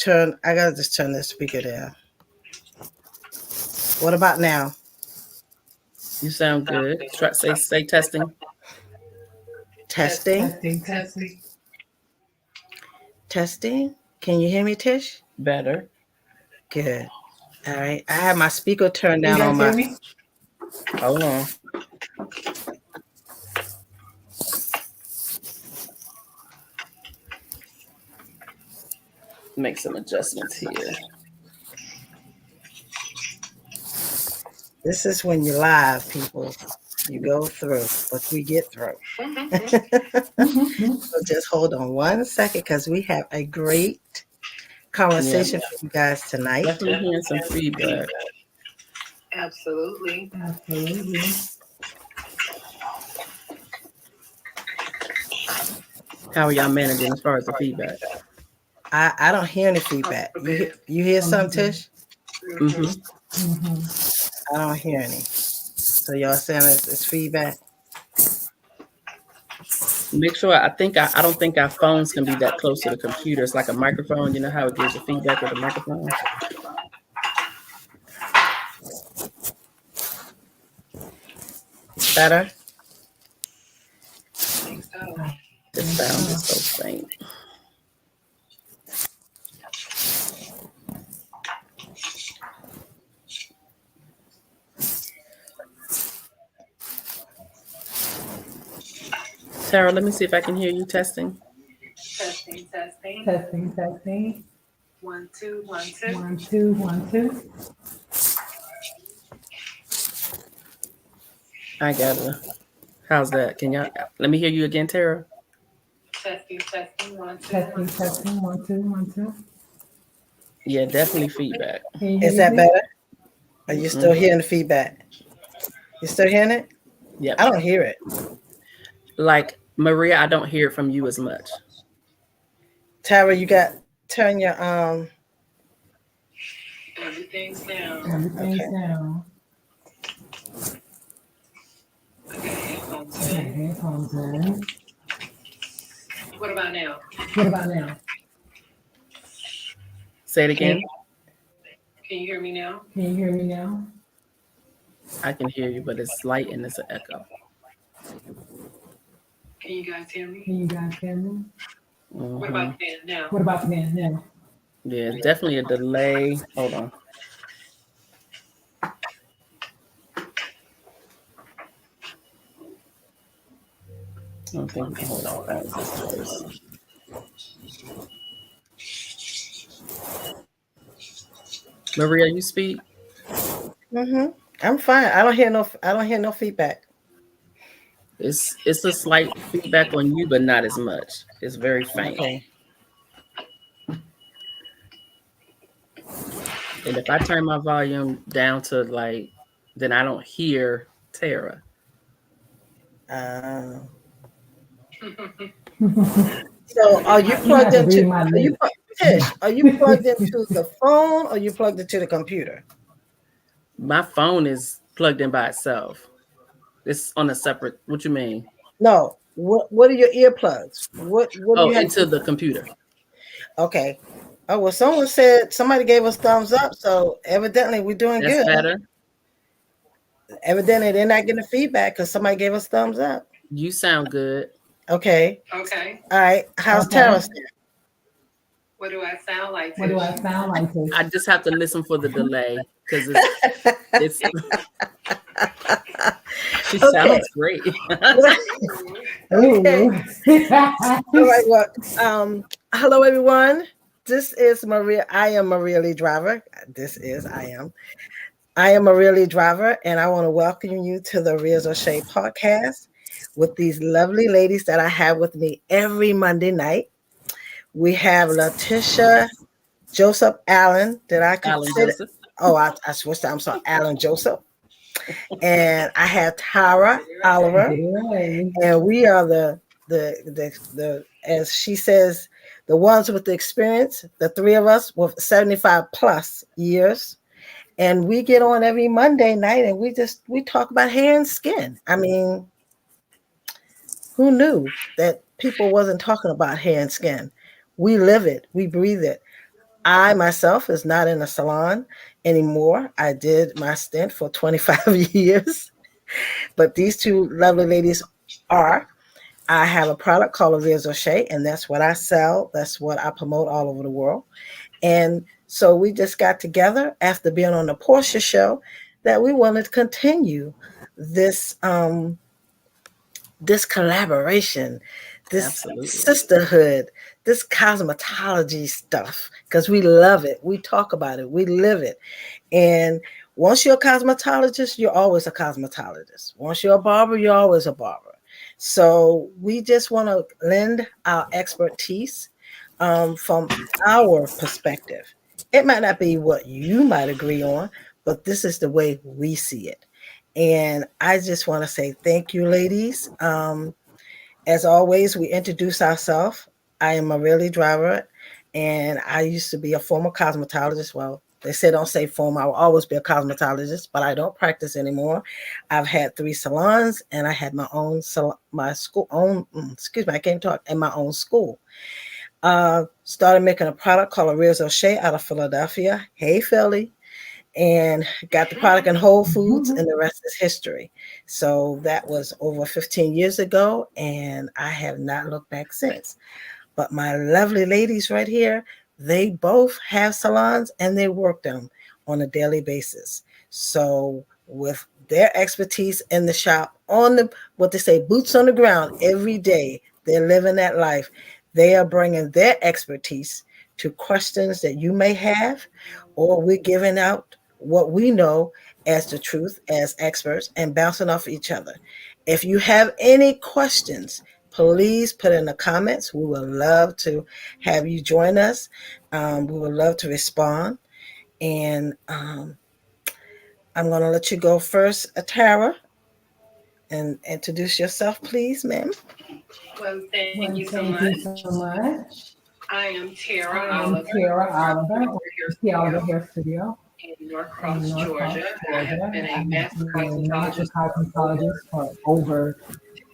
gotta just turn this speaker down. What about now? You sound good. Say testing. Testing. Testing. Can you hear me, Tish? Better. Good. All right. I have my speaker turned down You on guys my. hear me? Hold on. Make some adjustments here. This is when you're live, people. You go through, but we get through. So just hold on one second because we have a great conversation for you guys tonight. Definitely hearing some feedback. Absolutely. How are y'all managing as far as the feedback? I don't hear any feedback. You hear something, Tish? I don't hear any. So y'all saying it's feedback? Make sure. I don't think our phones can be that close to the computer. It's like a microphone. You know how it gives you feedback with a microphone. Better? The sound is so faint. Tara, let me see if I can hear you testing. Testing. 1, 2, 1, 2. I got it. How's that? Can y'all let me hear you again, Tara? Testing. 1, 2. Yeah, definitely feedback. Is that better? Are you still hearing the feedback? You still hearing it? Yeah. I don't hear it. Like Maria, I don't hear it from you as much. Tara, you got turn your Everything's down. Okay, headphones in. What about now? Say it again. Can you hear me now? I can hear you, but it's light and it's an echo. Can you guys hear me? Mm-hmm. What about now? Yeah, definitely a delay. Hold on. I don't think we can hold on. Balance this first. Maria, you speak? I'm fine. I don't hear no feedback. It's a slight feedback on you, but not as much. It's very faint. Okay. And if I turn my volume down to then I don't hear Tara. So are you plugged into? Are you plugged into the phone or you plugged into the computer? My phone is plugged in by itself. It's on a separate. What you mean? No. What are your earplugs? What do you have into the computer. Okay. Oh well, somebody gave us thumbs up, so evidently we're doing That's good. better. Evidently they're not getting feedback because somebody gave us thumbs up. You sound good. Okay. All right. How's Tara? What do I sound like? I just have to listen for the delay because it's she sounds great. Okay. All right. Well, hello everyone. This is Maria. I am Maria Lee Driver. I am Maria Lee Driver, and I want to welcome you to the Riz O'Shea podcast with these lovely ladies that I have with me every Monday night. We have Letitia Joseph Allen that I consider. I switched. I'm sorry, Allen Joseph. And I have Tara Oliver, and we are the as she says, the ones with the experience. The three of us with 75 plus years, and we get on every Monday night, and we talk about hair and skin. I mean, who knew that people wasn't talking about hair and skin? We live it, we breathe it. I myself is not in a salon anymore. I did my stint for 25 years, but these two lovely ladies are. I have a product called Arias O'Shea, and that's what I sell. That's what I promote all over the world. And so we just got together after being on the Portia show that we wanted to continue this this collaboration, this Absolutely. sisterhood, this cosmetology stuff, because we love it. We talk about it. We live it. And once you're a cosmetologist, you're always a cosmetologist. Once you're a barber, you're always a barber. So we just want to lend our expertise from our perspective. It might not be what you might agree on, but this is the way we see it. And I just want to say thank you, ladies. As always, we introduce ourselves. I am Marilee Driver, and I used to be a former cosmetologist. Well, they say don't say former. I will always be a cosmetologist, but I don't practice anymore. I've had 3 salons, and I had my own my school own. Excuse me, I can't talk. In my own school. Started making a product called Arias O'Shea out of Philadelphia. Hey, Philly. And got the product in Whole Foods, and the rest is history. So that was over 15 years ago, and I have not looked back since. But my lovely ladies right here, they both have salons and they work them on a daily basis. So with their expertise in the shop, on the what they say, boots on the ground every day, they're living that life. They are bringing their expertise to questions that you may have, or we're giving out what we know as the truth as experts and bouncing off each other. If you have any questions, please put in the comments. We would love to have you join us. We would love to respond. And I'm going to let you go first, Tara, and introduce yourself, please, ma'am. Well, thank you so Thank much. you so much. I am Tara I'm Oliver. Tara Oliver, the Oliver Here Hair Studio in in Norcross, North Georgia. I have been a master been a master cosmetologist for over cosmetologist for over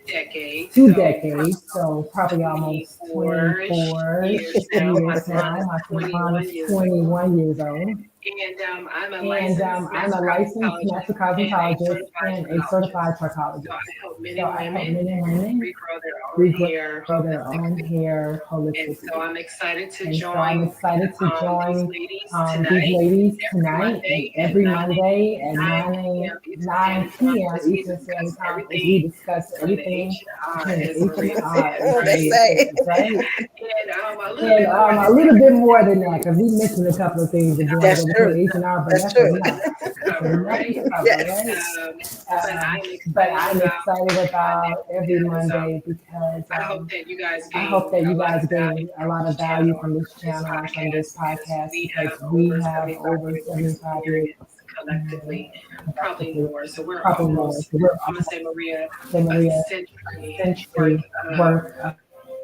decades. 2 decades, so probably almost 24-ish 24 years now. My years salon now. is My salon 21 is years old. 21 years old. And I'm a And licensed I'm a master licensed cosmetologist master and a cosmetologist certified and a certified trichologist. So trichologist. I help men So and I help women men and women regrow their own regrow hair their own holistically. hair And so holistically. I'm excited to And so I'm join excited to these join ladies these tonight, ladies every tonight and Monday at every Monday at 9 9 p.m. Eastern 9 Standard Time p.m. as we Eastern Standard discuss Time as we everything discuss between the everything H and R, between the as H and Maria the R, said, as They right? Maria say. says, right? And a little And bit more a than little that. bit more than that, because we mentioned a couple of things again That's between true. H and R, but That's that's true. enough. To That's cover, enough right? to cover, Yes. right? But I'm But excited I'm about excited every about Monday every because Monday because I hope that you guys I hope gain that a you lot guys of value gain a from lot this of value channel, from this this channel and from this podcast, because podcast we because have we over have 75 over years of 75 years experience collectively, probably collectively, more. So we're probably more. almost, So we're I'm gonna say, Maria, almost a Maria century worth century of worth of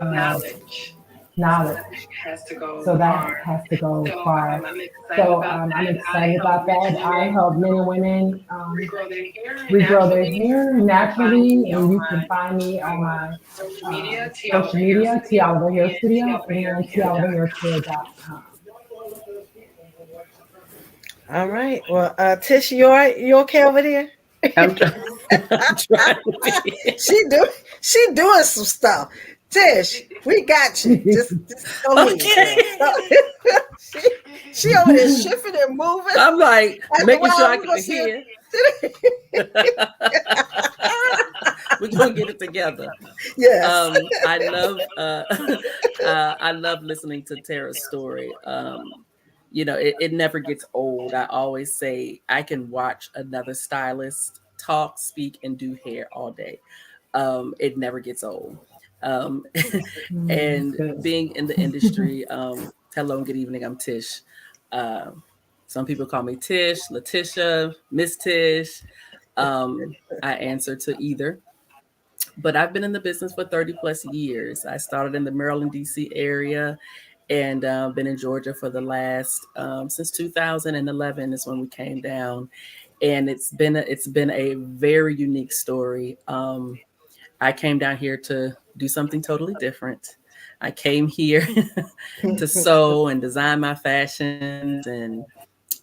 knowledge. So knowledge. that has to go So that far. has to go So far. I'm excited So about I'm that. I excited help about men that. and I women help men and women regrow their hair regrow their naturally. hair You can find naturally, me and on you my can find me on my social media, T. social Oliver Hair media, T. Studio, Oliver Hair and T. Studio, Oliver Hair and Care. TOliverHairCare.com. All right. Well, Tish, you okay over there? I'm, I'm trying to be. She doing some stuff. Tish, we got you. Just go ahead, Okay. girl. she over there shifting and moving. I'm like After a making sure while, I we're gonna can see hear. it. We're gonna get it together. Yes. I love I love listening to Tara's story. It never gets old. I always say I can watch another stylist talk, speak, and do hair all day. It never gets old. Um, and being in the industry, hello and good evening. I'm Tish. Some people call me Tish, Letitia, Miss Tish. I answer to either. But I've been in the business for 30 plus years. I started in the Maryland, D.C. area and been in Georgia for the last, since 2011 is when we came down. And it's been a very unique story. I came down here to do something totally different. I came here to sew and design my fashions and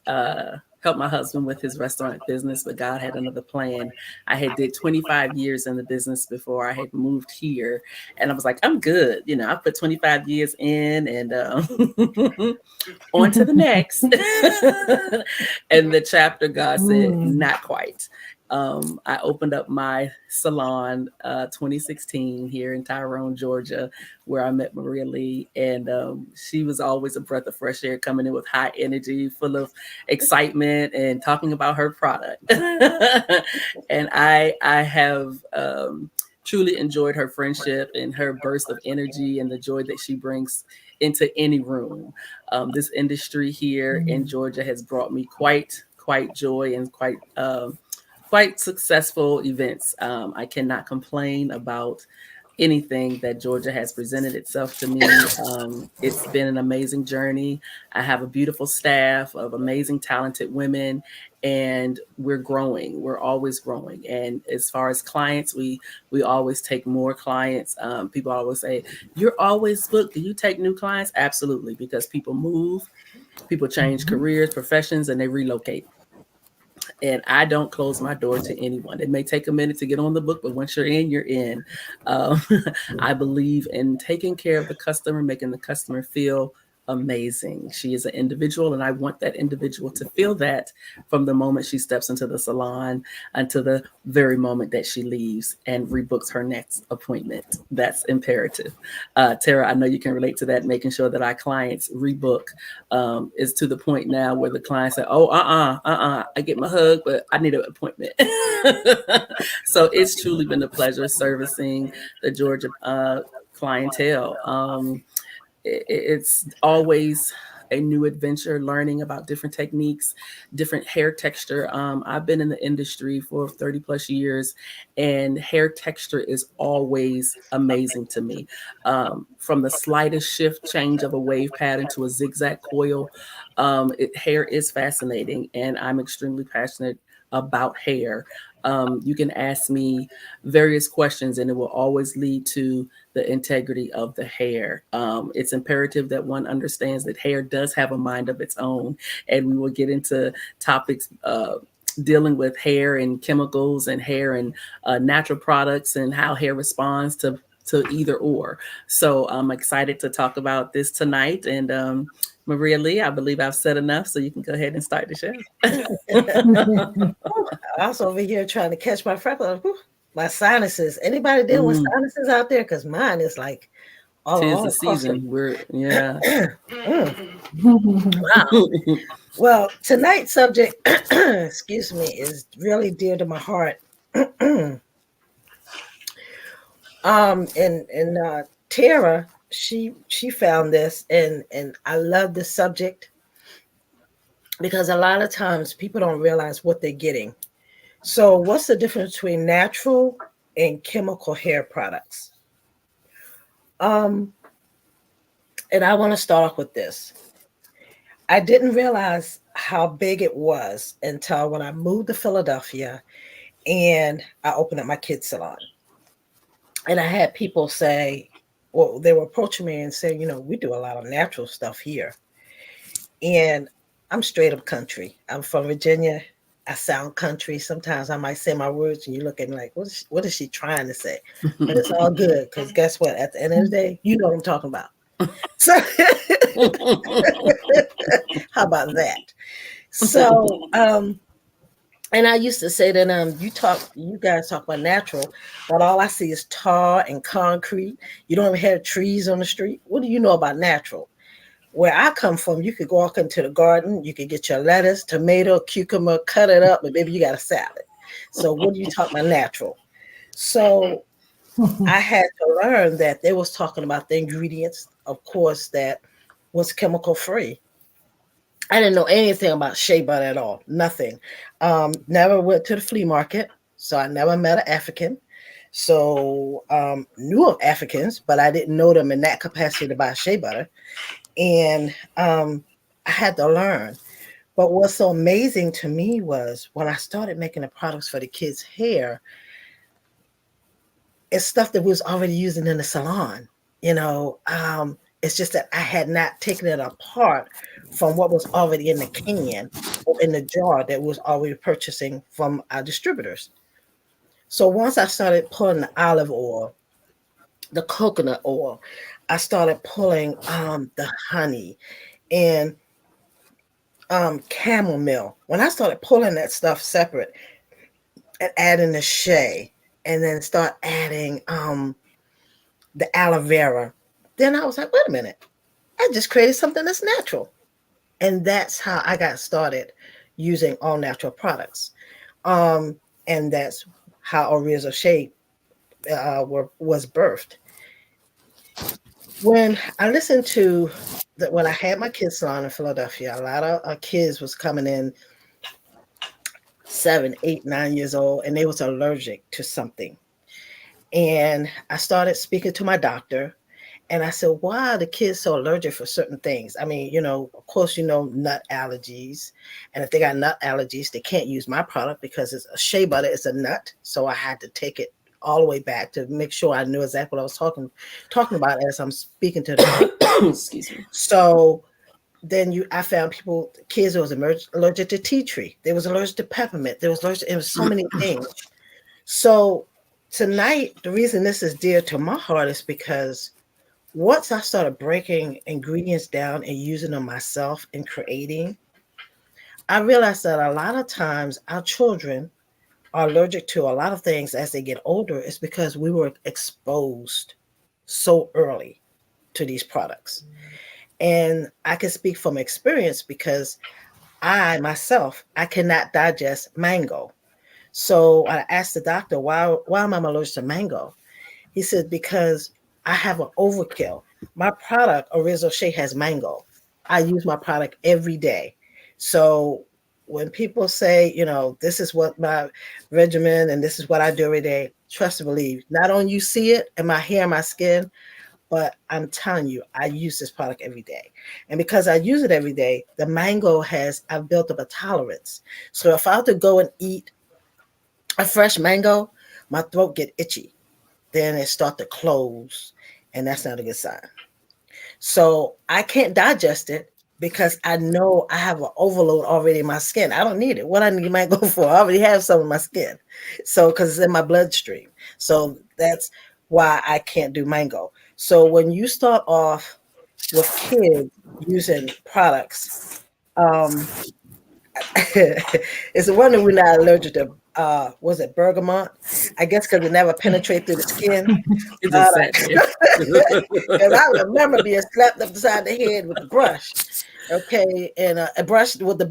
help my husband with his restaurant business, but God had another plan. I had did 25 years in the business before I had moved here, and I was like, I'm good. You know, I put 25 years in, and on to the next. And the chapter, God said, not quite. I opened up my salon 2016 here in Tyrone, Georgia, where I met Maria Lee. And she was always a breath of fresh air, coming in with high energy, full of excitement and talking about her product. And I have truly enjoyed her friendship and her burst of energy and the joy that she brings into any room. This industry here in Georgia has brought me quite joy and quite successful events. I cannot complain about anything that Georgia has presented itself to me. It's been an amazing journey. I have a beautiful staff of amazing, talented women, and we're growing. We're always growing. And as far as clients, we always take more clients. People always say, "You're always booked. Do you take new clients?" Absolutely, because people move, people change careers, professions, and they relocate. And I don't close my door to anyone. It may take a minute to get on the book, but once you're in, you're in. I believe in taking care of the customer, making the customer feel amazing. She is an individual, and I want that individual to feel that from the moment she steps into the salon until the very moment that she leaves and rebooks her next appointment. That's imperative. Tara, I know you can relate to that. Making sure that our clients rebook is to the point now where the clients say, "Oh, I get my hug, but I need an appointment." So it's truly been a pleasure servicing the Georgia clientele. It's always a new adventure, learning about different techniques, different hair texture. I've been in the industry for 30 plus years, and hair texture is always amazing to me. From the slightest shift change of a wave pattern to a zigzag coil, hair is fascinating, and I'm extremely passionate about hair. You can ask me various questions, and it will always lead to the integrity of the hair. It's imperative that one understands that hair does have a mind of its own, and we will get into topics dealing with hair and chemicals and hair and natural products and how hair responds to either or. So I'm excited to talk about this tonight. And Maria Lee, I believe I've said enough, so you can go ahead and start the show. I was over here trying to catch my breath. My sinuses. Anybody dealing with sinuses out there? Because mine is like all 'Tis the season. Wow. Well, tonight's subject, excuse me, is really dear to my heart. And Tara, she found this, and I love this subject because a lot of times people don't realize what they're getting. So what's the difference between natural and chemical hair products? And I want to start off with this. I didn't realize how big it was until when I moved to Philadelphia and I opened up my kids' salon. And I had people say, well, they were approaching me and saying, we do a lot of natural stuff here. And I'm straight up country. I'm from Virginia. I sound country. Sometimes I might say my words and you look at me like, what is she trying to say? But it's all good because guess what? At the end of the day, you know what I'm talking about. So how about that? So and I used to say that you guys talk about natural, but all I see is tar and concrete. You don't even have trees on the street. What do you know about natural? Where I come from, you could walk into the garden, you could get your lettuce, tomato, cucumber, cut it up, and maybe you got a salad. So what do you talk about natural? So I had to learn that they was talking about the ingredients, of course, that was chemical free. I didn't know anything about shea butter at all, nothing. Never went to the flea market, so I never met an African. So knew of Africans, but I didn't know them in that capacity to buy shea butter. And I had to learn. But what's so amazing to me was when I started making the products for the kids' hair, it's stuff that we was already using in the salon. You know, it's just that I had not taken it apart from what was already in the can or in the jar that was already purchasing from our distributors. So once I started pulling the olive oil, the coconut oil, I started pulling the honey and chamomile. When I started pulling that stuff separate and adding the shea and then start adding the aloe vera, then I was like, wait a minute, I just created something that's natural. And that's how I got started using all natural products. And that's how Original Shape was birthed. When I listened to when I had my kids salon in Philadelphia, a lot of kids was coming in 7, 8, 9 years old, and they was allergic to something. And I started speaking to my doctor, and I said, why are the kids so allergic for certain things? I mean, of course, nut allergies. And if they got nut allergies, they can't use my product because it's a shea butter, it's a nut. So I had to take it all the way back to make sure I knew exactly what I was talking about as I'm speaking to them. Excuse me. So then I found kids that was allergic to tea tree. They was allergic to peppermint. There was allergic, it was so many things. So tonight, the reason this is dear to my heart is because once I started breaking ingredients down and using them myself and creating, I realized that a lot of times our children are allergic to a lot of things as they get older. It's because we were exposed so early to these products. And I can speak from experience because I myself, I cannot digest mango. So I asked the doctor, why am I allergic to mango? He said, because I have an overkill. My product, Original Shea, has mango. I use my product every day. So when people say, this is what my regimen and this is what I do every day, trust and believe. Not only you see it in my hair, my skin, but I'm telling you, I use this product every day. And because I use it every day, the mango I've built up a tolerance. So if I have to go and eat a fresh mango, my throat get itchy. Then it start to close, and that's not a good sign. So I can't digest it because I know I have an overload already in my skin. I don't need it. What I need mango for? I already have some in my skin. So because it's in my bloodstream. So that's why I can't do mango. So when you start off with kids using products, it's a wonder we're not allergic to was it bergamot? I guess because it never penetrates through the skin. It's a sad Because I remember being slapped upside the head with a brush. Okay, and a brush with the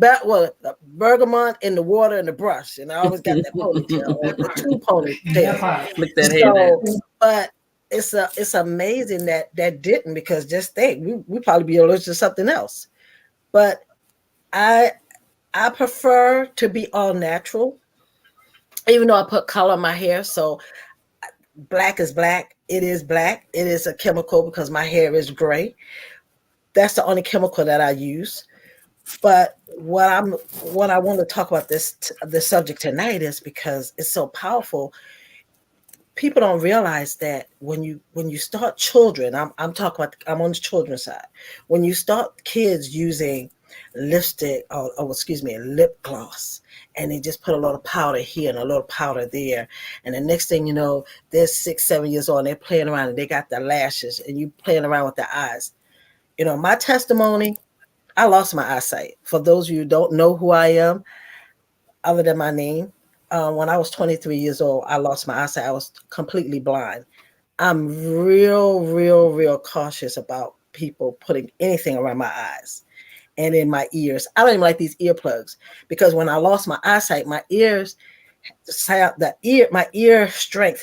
bergamot in the water and the brush, and I always got that ponytail, or the two ponytails. Look that hair. But it's amazing that didn't, because just think we probably be allergic to something else. But I prefer to be all natural, even though I put color in my hair. So black is black. It is black. It is a chemical because my hair is gray. That's the only chemical that I use. But what I want to talk about this subject tonight is because it's so powerful. People don't realize that when you start children, I'm talking about, I'm on the children's side. When you start kids using lipstick or lip gloss, and they just put a little powder here and a little powder there, and the next thing you know, they're 6, 7 years old and they're playing around and they got the lashes and you playing around with their eyes. My testimony, I lost my eyesight. For those of you who don't know who I am, other than my name, when I was 23 years old, I lost my eyesight. I was completely blind. I'm real cautious about people putting anything around my eyes and in my ears. I don't even like these earplugs, because when I lost my eyesight, my ear strength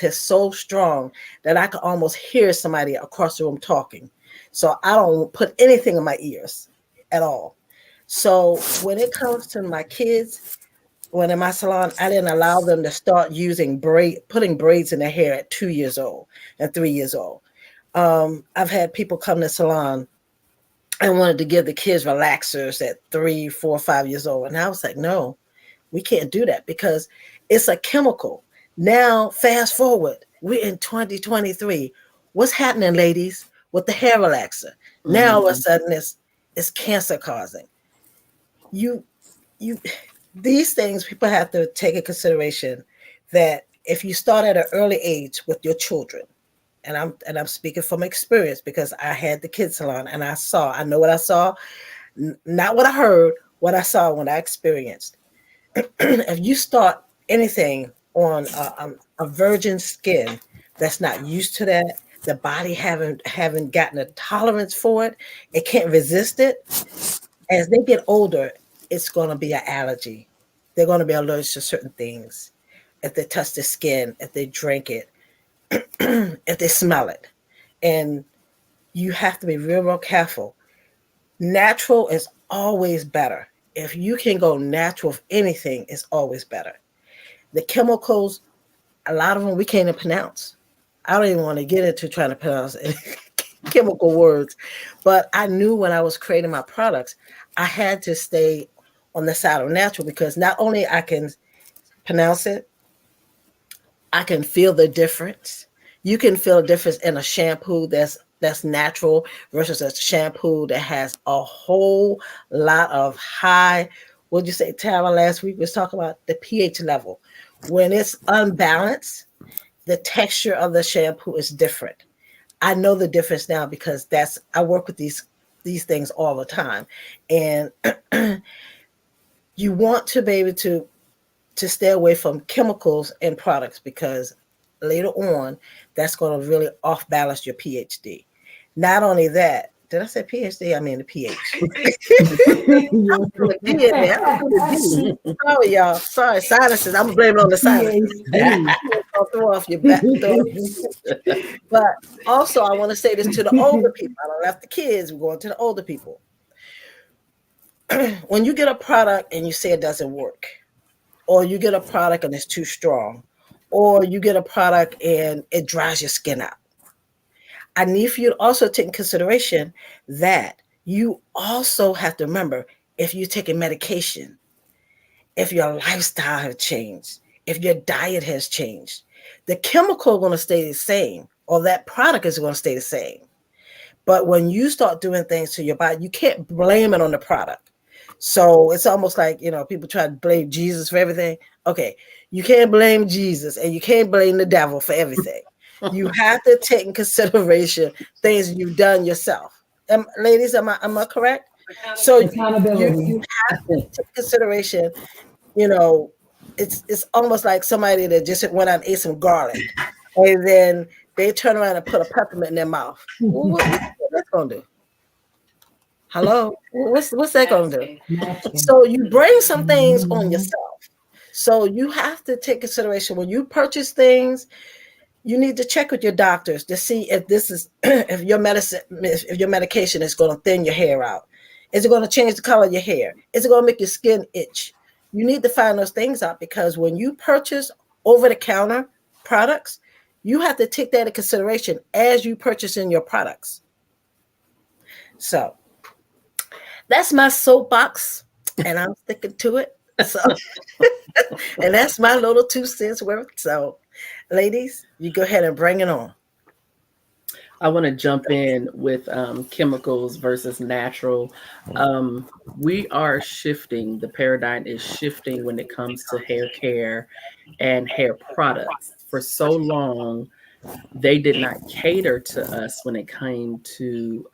is so strong that I could almost hear somebody across the room talking. So I don't put anything in my ears at all. So when it comes to my kids, when in my salon, I didn't allow them to start putting braids in their hair at 2 years old and 3 years old. I've had people come to the salon and wanted to give the kids relaxers at 3, 4, 5 years old. And I was like, no, we can't do that because it's a chemical. Now, fast forward, we're in 2023. What's happening, ladies? with the hair relaxer. Now all of a sudden it's cancer causing. You these things people have to take into consideration that if you start at an early age with your children, and I'm speaking from experience because I had the kids salon and I know what I saw, not what I heard, what I saw when I experienced. If you start anything on a virgin skin that's not used to that, the body haven't gotten a tolerance for it, it can't resist it. As they get older, it's going to be an allergy. They're going to be allergic to certain things. If they touch the skin, if they drink it, if they smell it. And you have to be real, real careful. Natural is always better. If you can go natural with anything, it's always better. The chemicals, a lot of them we can't even pronounce. I don't even want to get into trying to pronounce chemical words, but I knew when I was creating my products, I had to stay on the side of natural because not only I can pronounce it, I can feel the difference. You can feel a difference in a shampoo that's natural versus a shampoo that has a whole lot of high, what'd you say, Tara, last week was talking about the pH level. When it's unbalanced, the texture of the shampoo is different. I know the difference now because I work with these things all the time. And you want to be able to stay away from chemicals and products because later on, that's going to really off balance your PhD. Not only that, did I say PhD? I mean the pH. Sorry, y'all. Sorry, sinuses. I'm blaming on the sinuses. I'll throw off your back. But also, I want to say this to the older people. I don't left the kids. We're going to the older people. When you get a product and you say it doesn't work, or you get a product and it's too strong, or you get a product and it dries your skin out, I need for you to also take in consideration that you also have to remember if you're taking medication, if your lifestyle has changed, if your diet has changed, the chemical is going to stay the same, or that product is going to stay the same. But when you start doing things to your body, you can't blame it on the product. So it's almost like, people try to blame Jesus for everything. Okay, you can't blame Jesus and you can't blame the devil for everything. You have to take in consideration things you've done yourself. Ladies, am I correct? So you have to take consideration, it's almost like somebody that just went out and ate some garlic and then they turn around and put a peppermint in their mouth. What's that going to do? Hello? What's that going to do? So you bring some things on yourself. So you have to take consideration when you purchase things. You need to check with your doctors to see if this is if your medication is going to thin your hair out. Is it going to change the color of your hair? Is it going to make your skin itch? You need to find those things out because when you purchase over-the-counter products, you have to take that into consideration as you purchasing your products. So that's my soapbox, and I'm sticking to it. So, and that's my little 2 cents worth. So, ladies, you go ahead and bring it on. I want to jump in with chemicals versus natural. We are shifting. The paradigm is shifting when it comes to hair care and hair products. For so long, they did not cater to us when it came to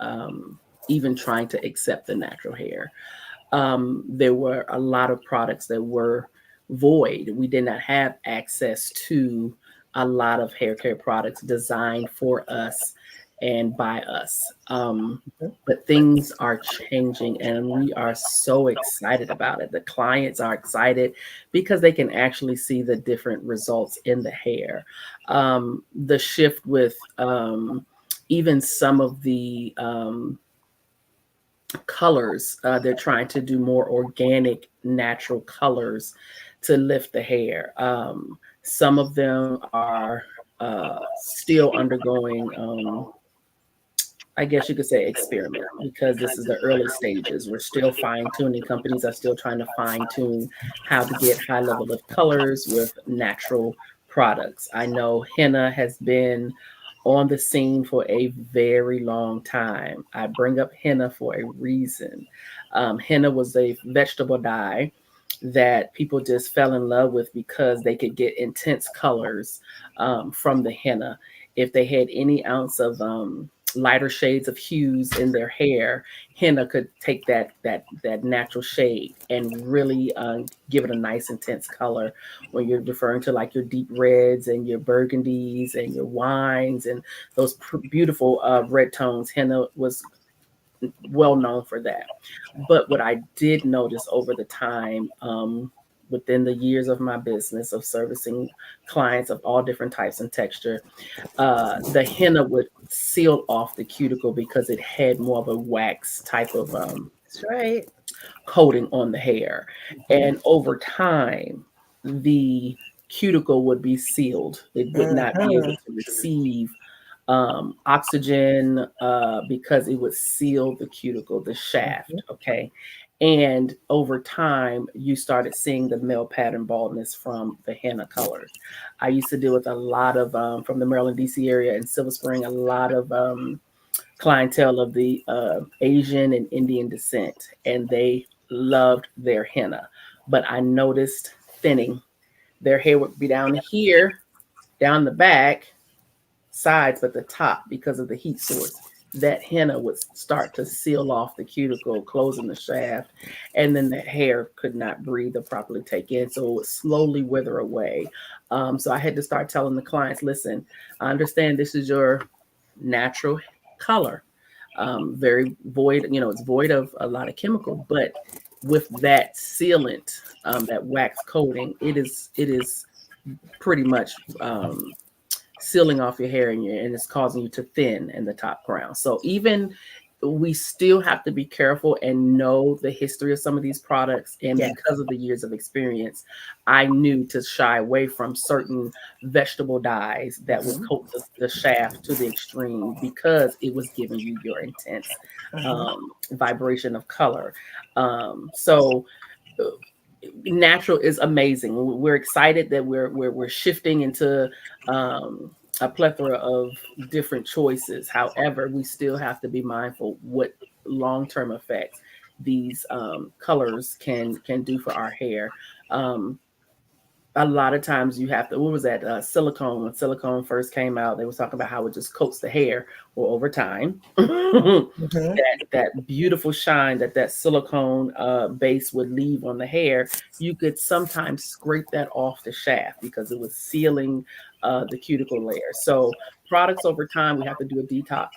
even trying to accept the natural hair. There were a lot of products that were void. We did not have access to a lot of hair care products designed for us and by us. But things are changing and we are so excited about it. The clients are excited because they can actually see the different results in the hair. The shift with even some of the colors, they're trying to do more organic, natural colors to lift the hair. Some of them are still undergoing, I guess you could say, experiment, because this is the early stages. We're still fine-tuning. Companies are still trying to fine-tune how to get high level of colors with natural products. I know henna has been on the scene for a very long time. I bring up henna for a reason. Henna was a vegetable dye that people just fell in love with because they could get intense colors from the henna. If they had any ounce of lighter shades of hues in their hair, henna could take that natural shade and really give it a nice intense color. When you're referring to like your deep reds and your burgundies and your wines and those beautiful red tones, henna was well known for that. But what I did notice over the time, within the years of my business of servicing clients of all different types and texture, the henna would seal off the cuticle because it had more of a wax type of That's right. coating on the hair. And over time, the cuticle would be sealed. It would not be able to receive oxygen because it would seal the cuticle, the shaft. Okay. And over time, you started seeing the male pattern baldness from the henna colors. I used to deal with a lot of, from the Maryland, DC area and Silver Spring, a lot of clientele of the Asian and Indian descent, and they loved their henna. But I noticed thinning. Their hair would be down here, down the back, sides, but the top, because of the heat source, that henna would start to seal off the cuticle, closing the shaft, and then the hair could not breathe or properly take in. So it would slowly wither away. So I had to start telling the clients, listen, I understand this is your natural color, very void, it's void of a lot of chemical, but with that sealant, that wax coating, it is pretty much sealing off your hair and it's causing you to thin in the top crown. So even we still have to be careful and know the history of some of these products. And because of the years of experience, I knew to shy away from certain vegetable dyes that would coat the shaft to the extreme because it was giving you your intense vibration of color. So natural is amazing. We're excited that we're shifting into a plethora of different choices. However, we still have to be mindful what long-term effects these colors can do for our hair. A lot of times you have to, what was that, silicone? When silicone first came out, they were talking about how it just coats the hair. Well, over time, that beautiful shine that silicone base would leave on the hair, you could sometimes scrape that off the shaft because it was sealing the cuticle layer. So products over time, we have to do a detox.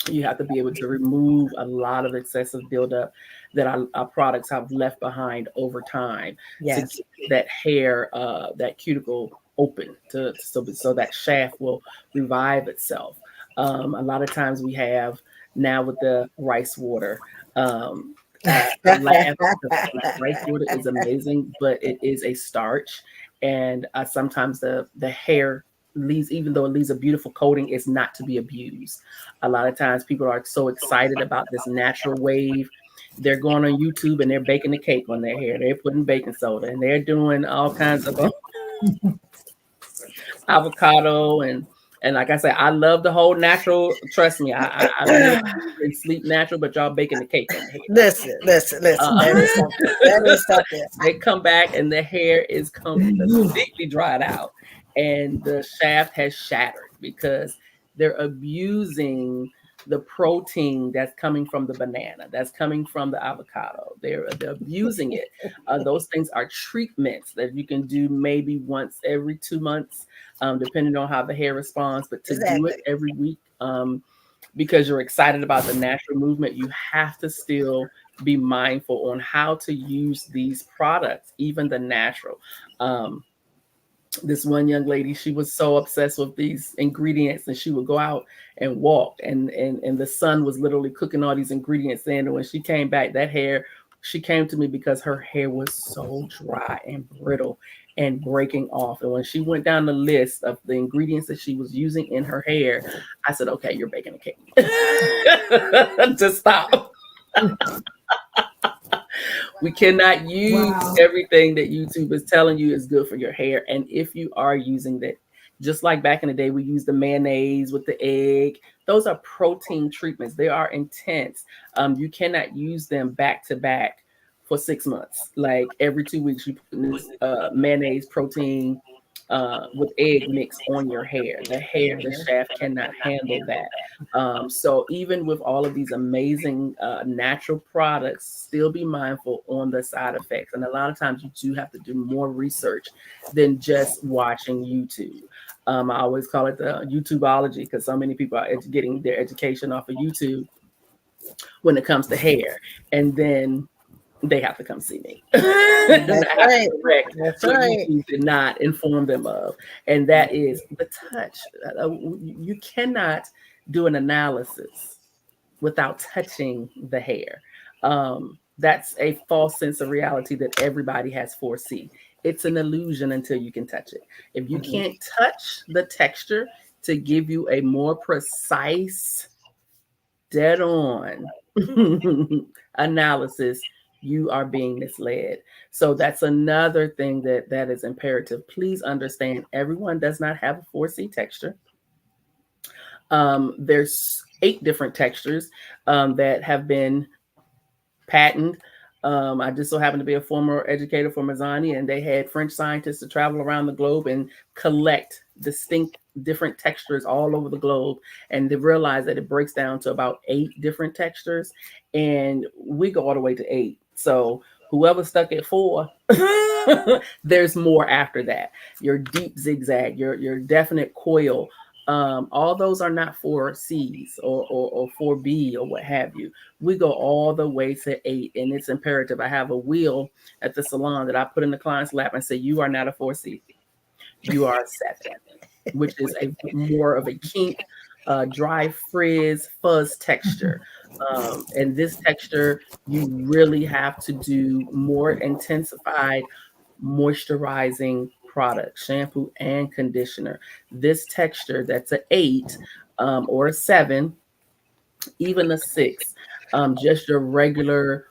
You have to be able to remove a lot of excessive buildup that our products have left behind over time to get that hair, that cuticle open so that shaft will revive itself. A lot of times we have now with the rice water. Rice water is amazing, but it is a starch, and sometimes the hair leaves, even though it leaves a beautiful coating, is not to be abused. A lot of times people are so excited about this natural wave. They're going on YouTube and they're baking a cake on their hair. They're putting baking soda and they're doing all kinds of avocado and like I said, I love the whole natural. Trust me, I sleep natural, but y'all baking the cake on the hair. Listen. That is something. They come back and the hair is completely dried out and the shaft has shattered because they're abusing the protein that's coming from the banana, that's coming from the avocado. They're abusing it. Those things are treatments that you can do maybe once every 2 months, depending on how the hair responds. But to do it every week, because you're excited about the natural movement, you have to still be mindful on how to use these products, even the natural. This one young lady, she was so obsessed with these ingredients and she would go out and walk and the sun was literally cooking all these ingredients in. And when she came back, she came to me because her hair was so dry and brittle and breaking off. And when she went down the list of the ingredients that she was using in her hair, I said, okay, you're baking a cake. Just stop. We cannot use everything that YouTube is telling you is good for your hair. And if you are using that, Just like back in the day, we used the mayonnaise with the egg. Those are protein treatments. They are intense. You cannot use them back to back for 6 months. Like every 2 weeks, you put this mayonnaise protein with egg mix on your hair. The shaft cannot handle that. So even with all of these amazing natural products, still be mindful on the side effects. And a lot of times you do have to do more research than just watching YouTube. I always call it the YouTubeology because so many people are getting their education off of YouTube when it comes to hair. And then they have to come see me. That's right. That's what right. YouTube did not inform them of. And that is the touch. You cannot do an analysis without touching the hair. That's a false sense of reality that everybody has 4C. It's an illusion until you can touch it. If you can't touch the texture to give you a more precise, dead on analysis, you are being misled. So that's another thing that is imperative. Please understand, everyone does not have a 4C texture. There's 8 different textures that have been patented. I just so happen to be a former educator for Mazzani, and they had French scientists to travel around the globe and collect distinct different textures all over the globe. And they realized that it breaks down to about 8 different textures, and we go all the way to 8. So whoever stuck at 4, there's more after that. Your deep zigzag, your definite coil, all those are not 4Cs or 4B or what have you. We go all the way to 8, and it's imperative. I have a wheel at the salon that I put in the client's lap and say, you are not a 4C. You are a 7, which is a more of a kink, dry frizz, fuzz texture. And this texture, you really have to do more intensified moisturizing products, shampoo and conditioner. This texture that's an 8 or a 7, even a 6, just your regular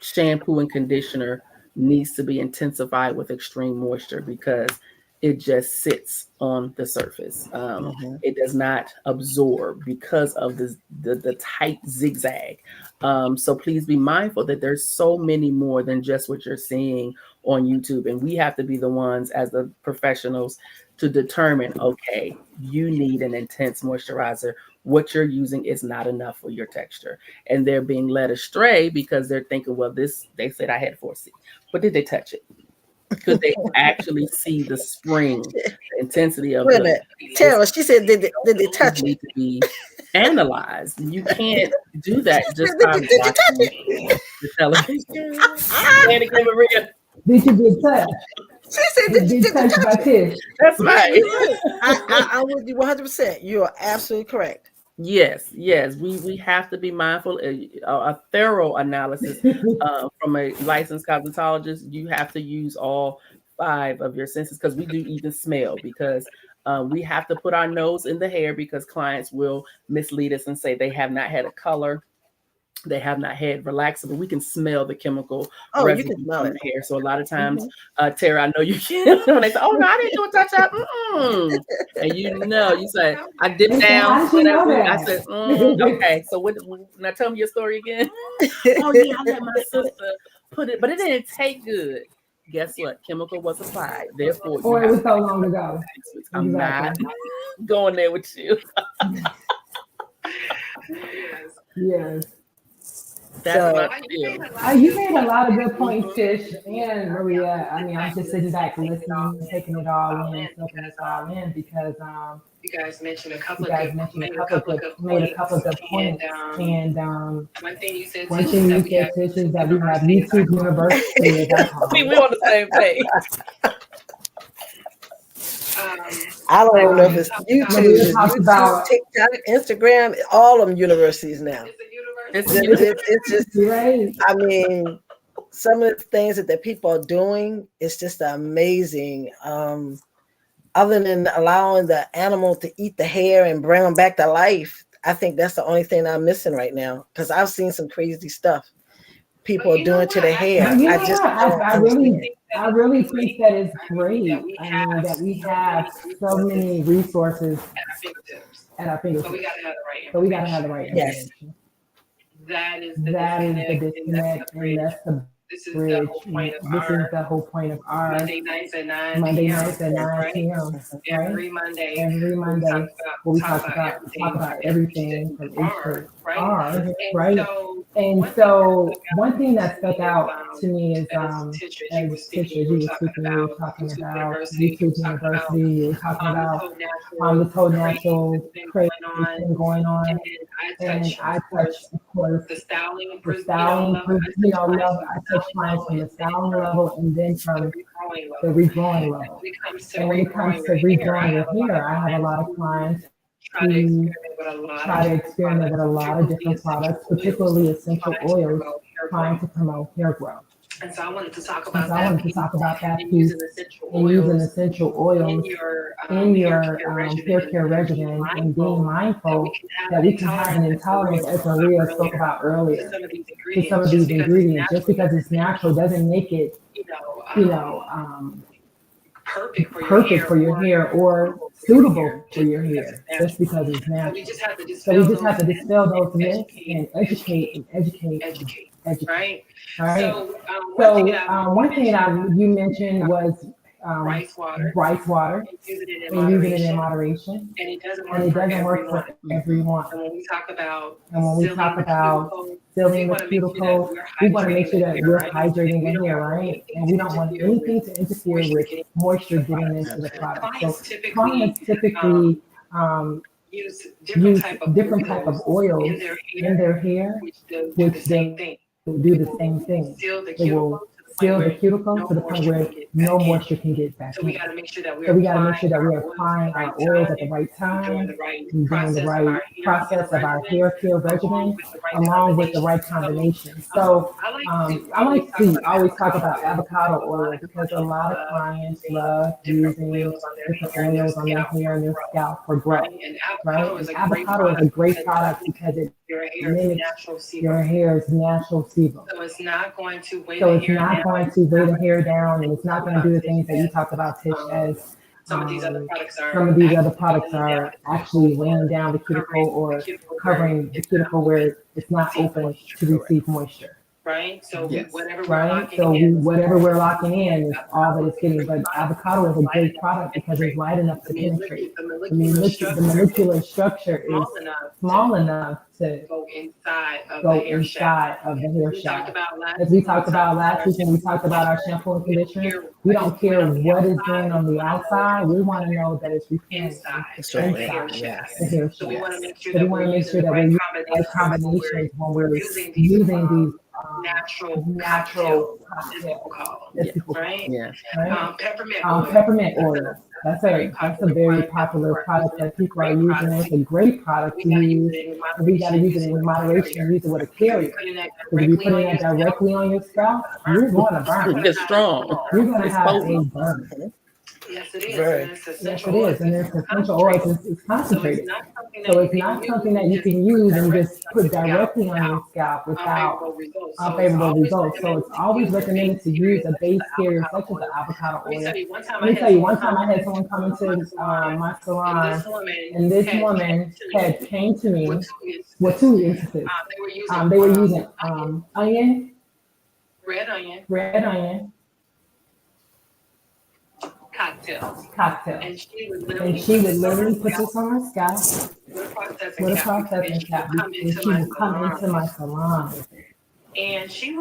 shampoo and conditioner needs to be intensified with extreme moisture because it just sits on the surface. It does not absorb because of the tight zigzag. So please be mindful that there's so many more than just what you're seeing on YouTube. And we have to be the ones as the professionals to determine, okay, you need an intense moisturizer. What you're using is not enough for your texture. And they're being led astray because they're thinking, well, they said I had 4C, but did they touch it? Could they actually see the spring, the intensity of it? Tara, she said, did they touch it? Need to be analyzed. You can't do that just by Did you touch watching the television. Maria. Did you get touched? She said, did you touch by Tish? That's right. I'm with you 100%. You are absolutely correct. Yes. We have to be mindful. A thorough analysis from a licensed cosmetologist. You have to use all 5 of your senses because we do even smell because we have to put our nose in the hair because clients will mislead us and say they have not had a color. They have not had relaxer, but we can smell the chemical residue you can smell in it. the hair. So a lot of times, Tara, I know you can. When they say, "Oh no, I didn't do a touch up," and you say, "I dipped down." I said, "Okay." So what? Now tell me your story again. Oh yeah, I let my sister put it, but it didn't take good. Guess what? Chemical was applied. Therefore, it was so long ago. I'm not going there with you. Yes. That's So, you made a lot of good points, Tish and Maria. I mean, I'm just sitting back listening, taking it all in, soaking this all in because you guys mentioned a couple of good points. And one thing you said, Tish, is that we have YouTube University. We're on the same page. I don't even know if it's YouTube, TikTok, Instagram, all of them universities now. It's just, right. I mean, some of the things that the people are doing is just amazing. Other than allowing the animal to eat the hair and bring them back to life, I think that's the only thing I'm missing right now because I've seen some crazy stuff. people are doing to their hair. Yeah, I just I, don't I understand. really, I really think that is great. I mean, that we have so many resources at our fingertips. at our But we fingertips, gotta have the right but we gotta have the information. right Yes. information. That is That is the disconnect, and that's disconnect, the and bridge. that's the This is the bridge. whole point of This is our the whole point of our Monday nights at 9 Monday p.m. nights at 9 right? p.m. Right? Every Monday, Every where we Monday, where we talk about everything from H R, to right? R, And right? so And so one thing that stuck out to me is, as Tisha, Tisha, you were speaking, you were talking YouTube about University, YouTube University, you were talking about this whole natural this whole natural craze craze that's been going on. thing going on. And I touch, Of course, the styling, the styling, I touch clients from the styling level and then from the regrowing level. And when it comes to regrowing your hair, I have a lot of clients who try to experiment with a lot of different products, particularly essential oils, trying to promote hair growth. And so I wanted to talk And about so I wanted to talk about that and piece using and using essential essential oils oils in your hair care regimen and being mindful that we can have an intolerance, as Maria spoke about earlier, to some of these ingredients. Just because it's natural doesn't make it, perfect for your hair or suitable for your hair, just because it's So we natural. just have to So we just dispel have to those dispel those myths and educate, educate. right? Right? So One thing that you mentioned was rice water, rice water using it and using it in moderation, moderation, and it doesn't and it work doesn't for work everyone. for everyone. And when we talk about Sealing the cuticle, we want to make sure that we're hydrating the hair, right? And we don't want anything to interfere with moisture getting into the product. So clients typically use use different different type of oils in their hair, which do which the same thing. do the same thing. Seal the It will seal the cuticle to the point where no moisture can get back So we in. got to make sure that So we got to make sure that we're applying our oils at the right doing time, the right doing the right process of our hair care regimen, along with the right combination. So I like to always talk about avocado oil because a lot of clients love using different oils on their hair and their scalp for growth, right? And avocado is a great product because it mimics your hair's natural sebum. So it's not going to weigh So the it's hair not down. going to weigh the hair down, and it's not going to do the things that you talked about, Tish, as Some of these other products are some of these other products are actually weighing down the cuticle or covering the cuticle where it's not open to receive moisture, right? So Yes. whatever we're right? locking So in, whatever we're locking in is all that it's getting. But avocado is a great product because it's light enough to penetrate. the The molecular molecular structure is small enough small enough to go inside of go the hair shaft. inside of the hair We talked shaft. about last As we talked about last week when we talked about our shampoo and conditioner, we don't care what it's doing on the outside. We want to know that it's repairing inside It's of the right. hair Yes. shaft. the hair So we shaft. want to make sure So that we want we're to make using sure the that right we're using the right combinations combinations when we're using using these natural natural as cocktails. people call As them, people call right? Yeah. them, right? Peppermint oil. Peppermint oil. That's a very popular product that people are using. It's a great product to use. And we got to use it in moderation. Use it with a carrier. Because if you're putting that directly on your scalp, you're going to burn. It's strong. You're going to It's have a potent. burn. Yes, it is. Very. And it's Yes, essential it is. And there's essential oils. It's concentrated. So it's not something that you can use and just put directly on your scalp without unfavorable results. So it's always recommended to use a base carrier such as the avocado oil. Let me tell you, one time I had someone come into my salon, and this woman had came to me with two instances. They were using onion, red onion red onion cocktails. cocktail. And she would literally put this on her scalp with a processing cap, and she would come into my salon with it. And she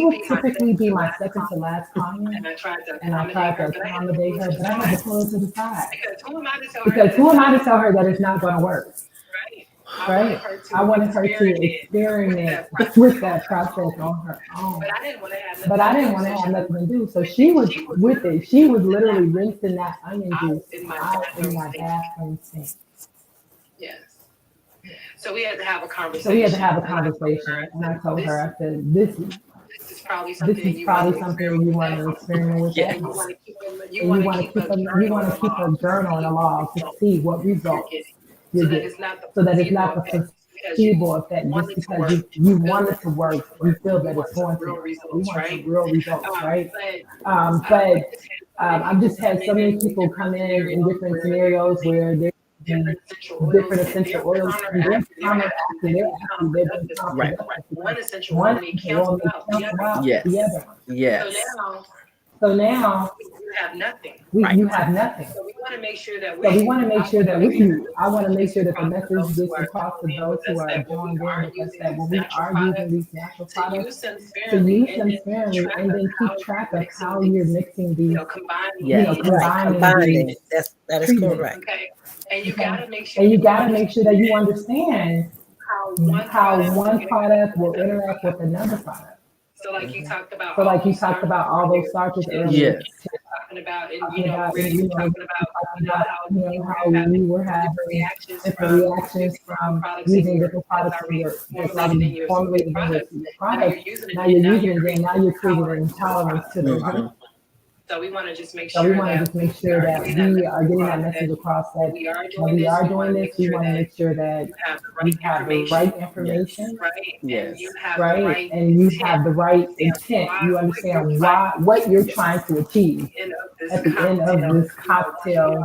would typically be my second to last client, and I tried to accommodate her, but I had to pull her to the side. because who am I to tell her Because who am I to tell her that it's not going to work? right? Right? I wanted her to experiment with that process on her own. But I didn't want to have But I didn't want to have nothing to do. So she was with it. She was literally rinsing that onion juice out in my bathroom sink. Yes. So we had to have a conversation. And I told her, I said, this is probably this something is probably something you want to experiment with. Yeah. You want to keep You want to keep a journal and a log to see what results you get, so that it's not the placebo effect just because you want it to work. You feel that it's going to work. We want some real results, right? But I've just had so many people come in different scenarios where they're different essential oils, and they're counteracting. They've been Right. counterproductive. One essential One oil may essential cancel oil may out the cancel other. out Yes. the other one. Yes. So now You have nothing. Right. you have nothing. So we want to make sure that So we want to make sure that I want to make sure that the message those gets who are across to those who are joined in with us that when we natural are products, using these natural to products, use them to sparingly use them sparingly and then keep track of how you're mixing these, combining Yes. Right, combining combining. these That is treatments. correct. Okay. And you gotta make sure And you got to make sure that you understand how one product will interact with another product. So like you talked about So like you talked about all those starches earlier, Yes. talking about and talking about, we're and, talking about how we were having different reactions from using different products in your that's already formulated in your product. Now you're using it again. Now you're creating an intolerance to the Mhm. So we want to just make So sure we want to just make sure that we are getting that message across that we are when we are doing this, we want to that make sure that you we have have the right information, right? Yes. And you have the right? And you have the right intent. You understand what you're trying to achieve end of this at the end of this cocktail,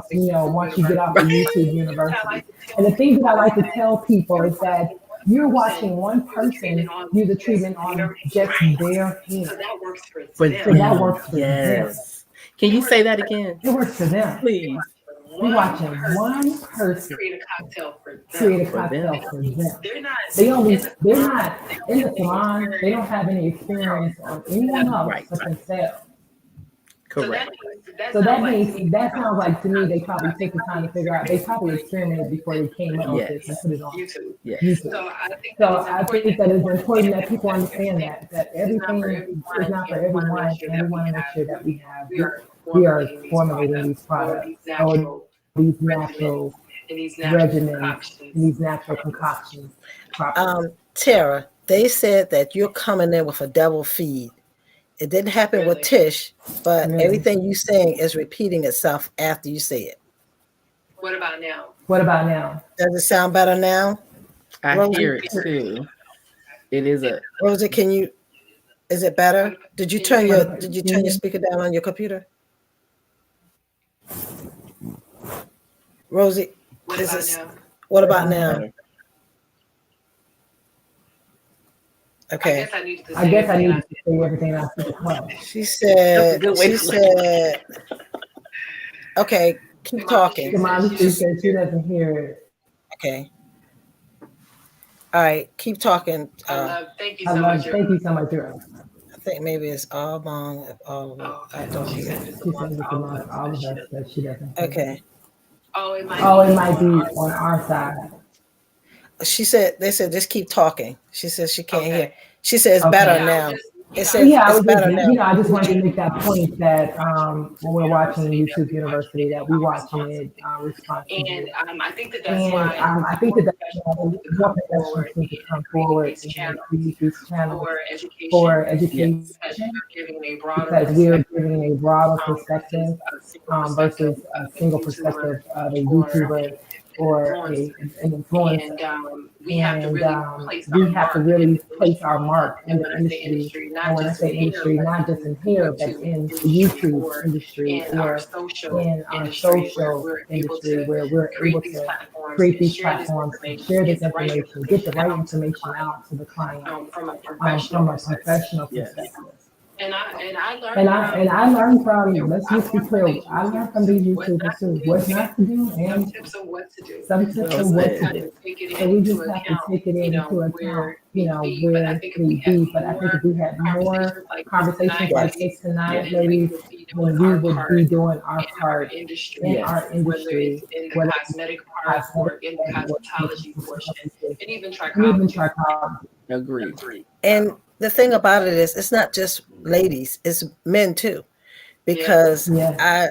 once you get off the YouTube University. And the thing that I like to tell people is that you're watching one person use a treatment on just their So hair. that works for For them. So that works for them. Yes. Can you say that again, It works for them. please? We're watching one person Create a cocktail for them. create a For cocktail them. for them. They're not They're not in the salon. They don't have any experience on anyone else Right. but themselves. Correct. So that means that sounds like to me they probably took the time to figure out. They probably experimented before they came up with this and put it on YouTube. Yes. YouTube. So I think So I think that it's important that people understand that everything is not for everyone, and we want to make sure that we are formulating these products or these natural regimens and these natural concoctions properly. Tara, they said that you're coming in with a double feed. It didn't happen with Tish, but Really? everything you saying is repeating itself after you say it. What about now? What about now? Does it sound better now? I Rosie? hear it too. It is a Rosie, is it better? Did you turn your speaker down on your computer? Rosie, what about now? Okay. I guess I need to say everything else to the club. She said, good way to okay, keep talking. She said she doesn't hear it. Okay. All right, keep talking. Thank you so much. Thank you so much, Earl. I think maybe it's all wrong. I don't hear. She said it's amongst all of us that she doesn't hear. Okay. It might be on our side. She said, they said, just keep talking. She says she can't hear. She says better now. It says it's better now. I just wanted to make that point that when we're watching YouTube University, that we're watching it responsibly. And I think that that's why I think that more professionals need to come forward and create these channels for education because we are giving a broader perspective versus a single perspective of a YouTuber or an influencer. We have to really place our mark in the industry. And when I say industry, not just in hair, but in the YouTube industry or in our social industry, where we're able to create these platforms, share this information, get the right information out to the client from a professional perspective. And I learned from, let's just be clear, I learned from these YouTubers too, what not to do and some tips of what to do. So we just have to take it into account, where it may be. But I think if we had more conversations like this tonight, ladies, when we would be doing our part in our industry, in the cosmetic part or in the cosmetology portion, and even trichology. Agreed. And the thing about it is, it's not just ladies, it's men too. Because I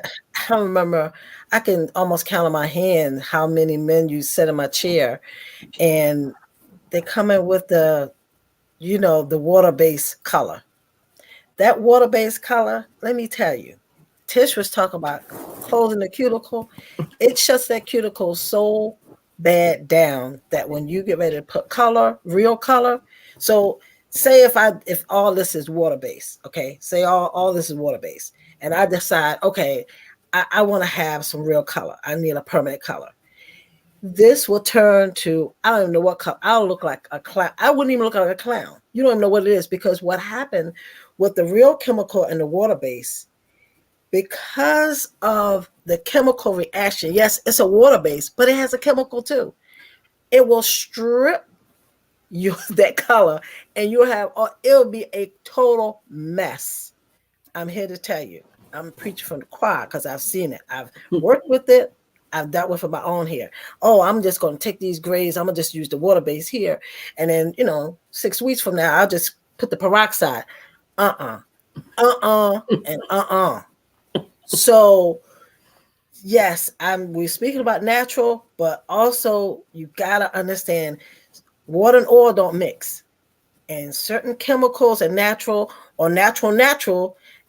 remember, I can almost count on my hand how many men you sit in my chair, and they come in with the water-based color. That water-based color, let me tell you, Tish was talking about closing the cuticle. It shuts that cuticle so bad down that when you get ready to put color, real color. So say if all this is water based, okay, say all this is water based, and I decide, okay, I want to have some real color. I need a permanent color. This will turn to, I don't even know what color. I'll look like a clown. I wouldn't even look like a clown. You don't even know what it is, because what happened with the real chemical and the water base, because of the chemical reaction, yes, it's a water base, but it has a chemical too. It will strip you that color, and you'll have, it'll be a total mess. I'm here to tell you, I'm preaching from the choir because I've seen it. I've worked with it. I've dealt with it my own hair. Oh, I'm just going to take these grays. I'm going to just use the water base here. And then, 6 weeks from now, I'll just put the peroxide. And So, yes, we're speaking about natural, but also you got to understand water and oil don't mix. And certain chemicals and natural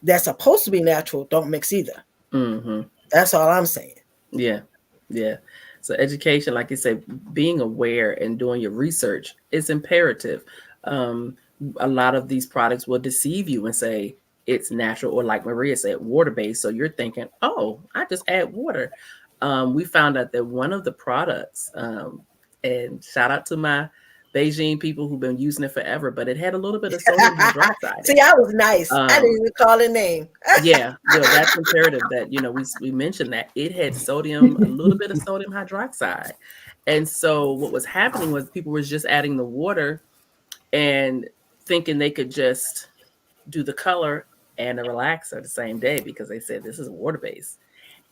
that's supposed to be natural don't mix either. Mm-hmm. That's all I'm saying. Yeah. So education, like you said, being aware and doing your research is imperative. A lot of these products will deceive you and say it's natural, or like Maria said, water-based. So you're thinking, oh, I just add water. We found out that one of the products, and shout out to my Beijing people who've been using it forever, but it had a little bit of sodium hydroxide. See, I was nice. I didn't even call it name. Yeah, that's imperative that, we mentioned that it had a little bit of sodium hydroxide. And so what was happening was people were just adding the water and thinking they could just do the color and a relaxer the same day because they said this is a water base.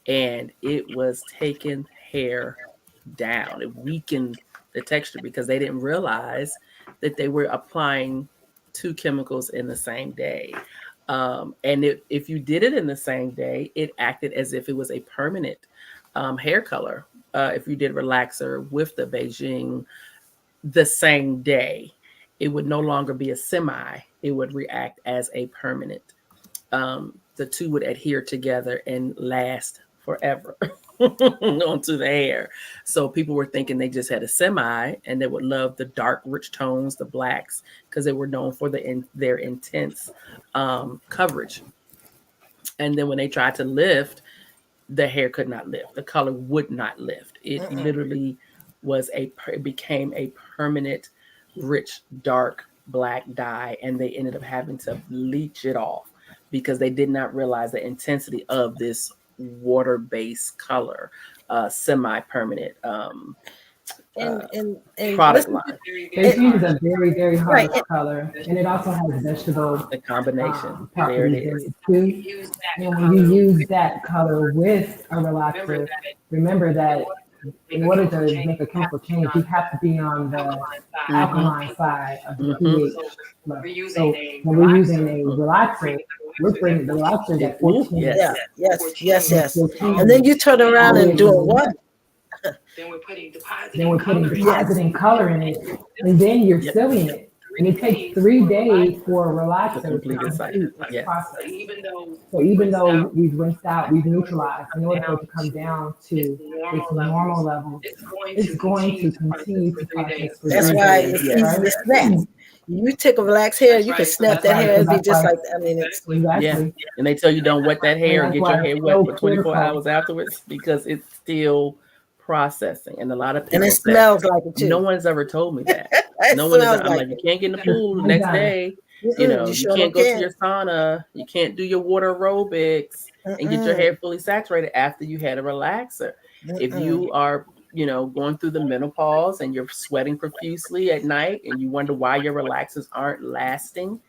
And it was taking hair down. It weakened the texture because they didn't realize that they were applying two chemicals in the same day. And if you did it in the same day, it acted as if it was a permanent hair color. If you did relaxer with the Beijing the same day, it would no longer be a semi. It would react as a permanent. The two would adhere together and last forever onto the hair. So people were thinking they just had a semi, and they would love the dark, rich tones, the blacks, because they were known for their intense coverage. And then when they tried to lift, the hair could not lift. The color would not lift. It literally it became a permanent, rich, dark black dye, and they ended up having to bleach it off because they did not realize the intensity of this water-based color, semi-permanent product line. It uses a very, very hard color, and it also has vegetable The combination. There it properties is. in it too. And when you use that color with a relaxer, remember that in order to make a chemical change, you have to be on the alkaline side of the pH level. So when we're using a relaxer, we're bringing the relaxer at 14. Yes. And then you turn around and do what? Then we're putting depositing color in it, and then you're sealing it. And it takes 3 days for a relaxer to complete the process. So even though we've rinsed out, we've neutralized, in order for it to come down to its normal level, it's going to continue to process. That's why it's easy to snap. You take a relaxed hair, you can snap that hair and be just like that. I mean, it's Yeah. And they tell you don't wet that hair and get your hair wet for 24 hours afterwards because it's still processing. And a lot of people and it smells like it too. No one's ever told me that. No one is. I'm like, you can't get in the pool the next day. You can't go to your sauna. You can't do your water aerobics and get your hair fully saturated after you had a relaxer. If you are, going through the menopause and you're sweating profusely at night and you wonder why your relaxers aren't lasting,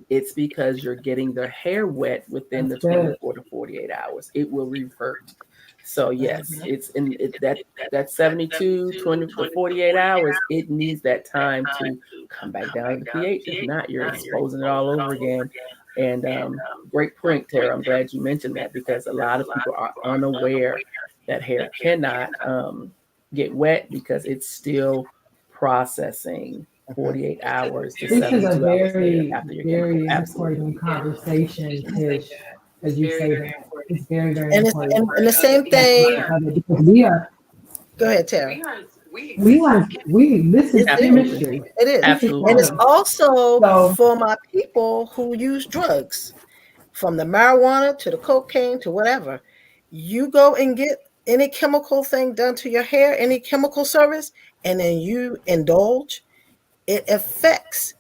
it's because you're getting their hair wet within the 24 to 48 hours. It will revert. So yes, it's in that 72, 20 to 48 hours. It needs that time to come back down to the pH. If not, you're exposing it all over again. And great point, Tara. I'm glad you mentioned that because a lot of people are unaware that hair cannot get wet because it's still processing 48 hours to 72 hours. This is a very, after your very important conversation, Tish, as you say that. It's very, very important. And the same thing. Because we are. Go ahead, Tara. This is chemistry. It is. Absolutely. And it's also So- for my people who use drugs, from the marijuana to the cocaine to whatever. You go and get any chemical thing done to your hair, any chemical service, and then you indulge, it affects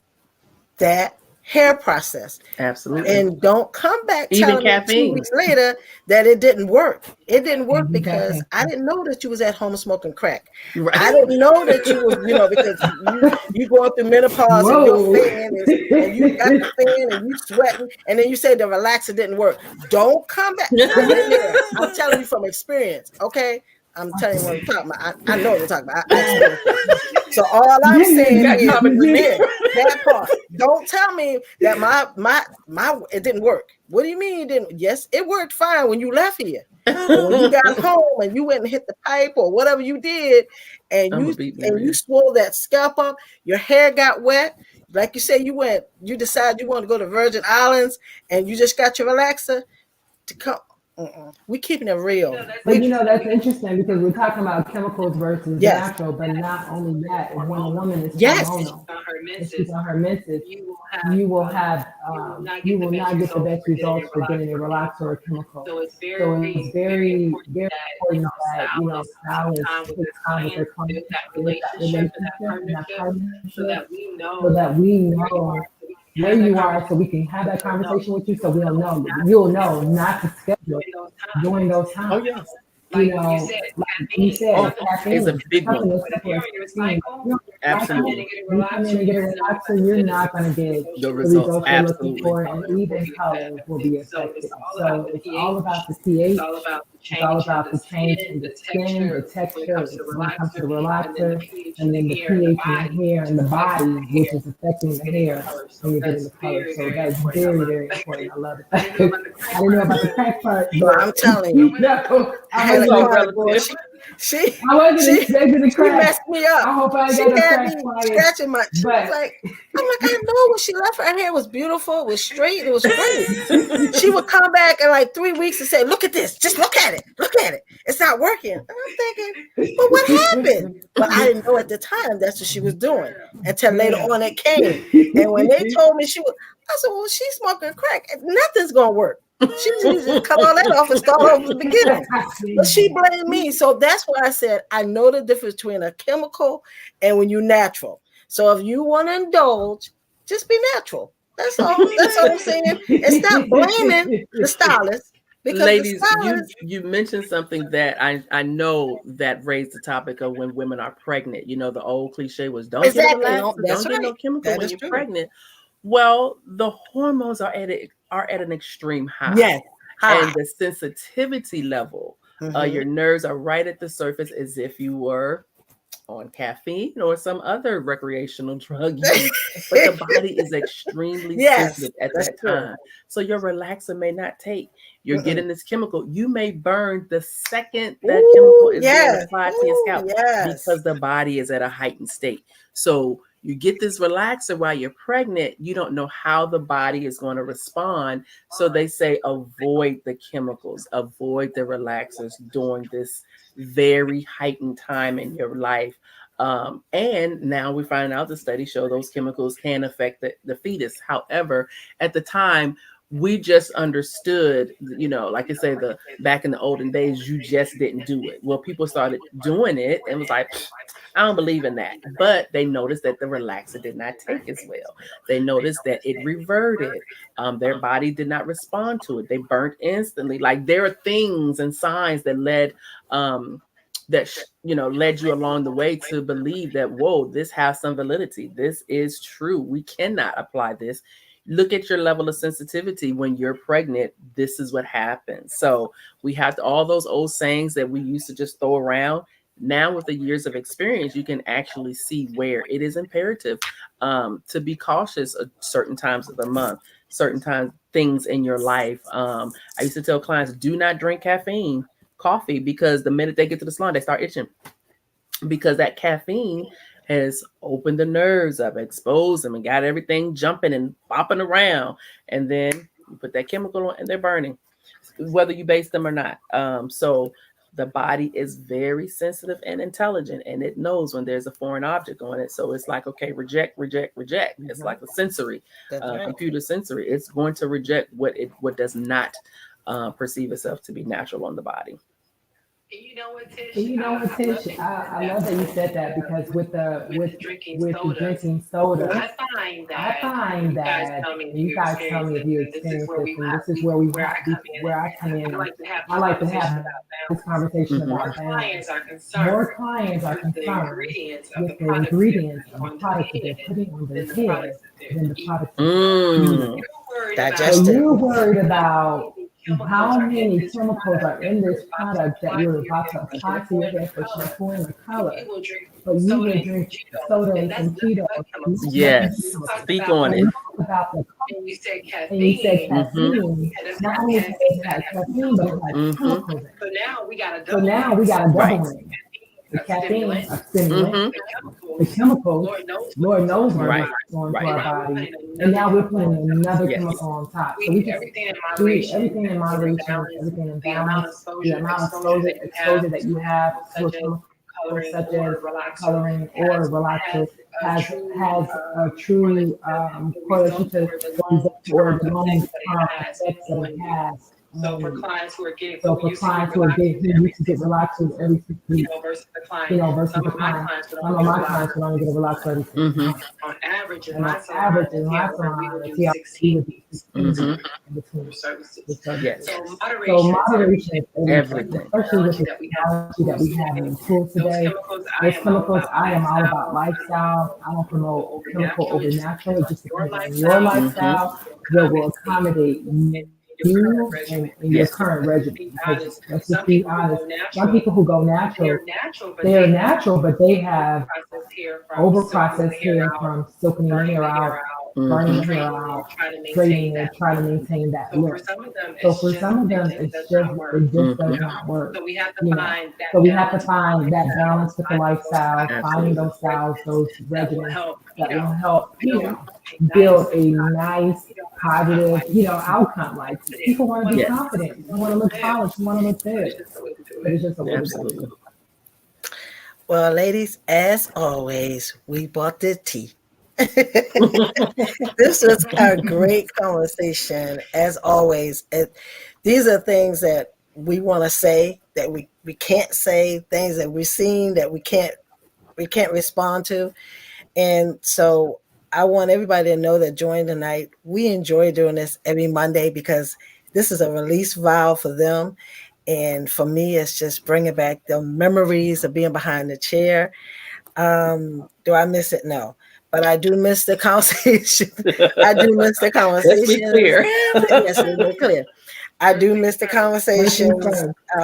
that hair process. Absolutely. And don't come back Even telling me 2 caffeine. weeks later that it didn't work. It didn't work because Exactly. I didn't know that you was at home smoking crack. Right. I didn't know that you was, because you going through menopause and your fan is, and you got the fan and you sweating, and then you say the relaxer didn't work. Don't come back. I'm telling you from experience, okay? I'm telling you what I'm talking about. I know what I'm talking about. I experienced it. So all I'm saying is that part. Don't tell me that my it didn't work. What do you mean it didn't? Yes, it worked fine when you left here. But when you got home and you went and hit the pipe or whatever you did, and you swole that scalp up, your hair got wet. Like you said, you decided you want to go to Virgin Islands and you just got your relaxer to come. We keeping it real. But that's interesting because we're talking about chemicals versus natural, but not only that, when a woman is hormonal, if she's on her menses, you will not get the best results for getting a relaxer or chemical. So it's very, very important that stylists take time with their clients, with that relationship and that partnership, so that we know where you are, so we can have that conversation with you, so you'll know not to schedule during those times. Oh yes. Like you said, caffeine is a big one. Absolutely. You come in and get a relaxer, you're not going to get the results you're looking for, and even colors will be affected. So it's all about the pH. It's all about the change in the skin, the texture, when it comes to the relaxer, and then the pH in the hair and the body, which is affecting the hair when you're getting the color. So that's very, very important. I love it. I didn't know about the crack part, but I'm telling you. I wasn't expecting the crack. She messed me up. I hope I she got had a me crack scratching my. She was like, I know when she left, her hair was beautiful, it was straight, it was great. She would come back in like 3 weeks and say, "Look at this, just look at it, it's not working." And I'm thinking, "Well, what happened?" But I didn't know at the time that's what she was doing until later on it came. And when they told me she was, I said, "Well, she's smoking crack. Nothing's gonna work." She just cut all that off and start over the beginning. But she blamed me. So that's why I said I know the difference between a chemical and when you're natural. So if you want to indulge, just be natural. That's all. That's all I'm saying. And stop blaming the stylist. Because ladies, you mentioned something that I know that raised the topic of when women are pregnant. The old cliche was don't get no chemical when you're pregnant. Well, the hormones are at an extreme high. Yes. And the sensitivity level, your nerves are right at the surface as if you were on caffeine or some other recreational drug use. But the body is extremely sensitive at that time. So your relaxer may not take. You're getting this chemical. You may burn the second that chemical is being applied to your scalp because the body is at a heightened state. So you get this relaxer while you're pregnant, you don't know how the body is going to respond. So they say avoid the chemicals, avoid the relaxers during this very heightened time in your life. And now we find out the studies show those chemicals can affect the fetus. However, at the time, we just understood, like I say, back in the olden days, you just didn't do it. Well, people started doing it and was like, I don't believe in that. But they noticed that the relaxer did not take as well. They noticed that it reverted. Their body did not respond to it. They burnt instantly. Like there are things and signs that led you along the way to believe that, whoa, this has some validity. This is true. We cannot apply this. Look at your level of sensitivity when you're pregnant. This is what happens. So we have all those old sayings that we used to just throw around. Now with the years of experience, you can actually see where it is imperative to be cautious at certain times of the month, certain times, things in your life. I used to tell clients, do not drink coffee, because the minute they get to the salon, they start itching because that caffeine has opened the nerves up, exposed them, and got everything jumping and bopping around. And then you put that chemical on and they're burning, whether you base them or not. So the body is very sensitive and intelligent, and it knows when there's a foreign object on it. So it's like, okay, reject, reject, reject. It's like a sensory, computer sensory. It's going to reject what does not perceive itself to be natural on the body. And you know what, Tish? I love that you said that, because with drinking soda, I find that you guys tell me if you experience this, this is where I come in. I like to have this conversation about balance. More clients are concerned with the ingredients of the product that they're putting on their head than the product. So you're worried about how many chemicals are in this product that you're about to apply to your hair for shampoo and color. But you will drink soda and some Cheetos. Yes, speak on it. And you said caffeine. Not only does it have caffeine, but it has chemicals. So now we got a double ring. The caffeine, a stimulant, the chemicals, Lord knows where it's going to our body. And now we're putting another chemical on top. So we just do everything in moderation, everything in balance, the amount of exposure that you have to a chemical such as coloring or relaxers has a true correlation to or the long-term effects that it has. So for clients who are getting, who used to get relaxers every 6 weeks, versus the client, some of my clients would only get a relaxer every 6 weeks. On average, in my salon, we would do 60 weeks in between services. Yes. So moderation is everything, especially with the technology that we have in the tools today. Those chemicals, I am all about lifestyle. I don't promote chemical over natural. It just depends on your lifestyle that will accommodate you and your current regimen. Because let's just be honest, some people who go natural, they are natural, but they have over-processed hair from silking their hair out, burning their hair out, straightening it, trying to maintain that look. So for some of them, it just does not work. So we have to find that balance with the lifestyle, finding those styles, those regimens that will help build a nice, positive, outcome. Like, people want to be confident, you want to look polished, you want to look good. But it's just a little bit. Well, ladies, as always, we bought the tea. This was a great conversation, as always. These are things that we want to say that we can't say, things that we've seen that we can't respond to. And so I want everybody to know that join tonight. We enjoy doing this every Monday because this is a release valve for them. And for me, it's just bringing back the memories of being behind the chair. Do I miss it? No. But I do miss the conversation. Let's be clear. Yes, we're clear. I do miss the conversations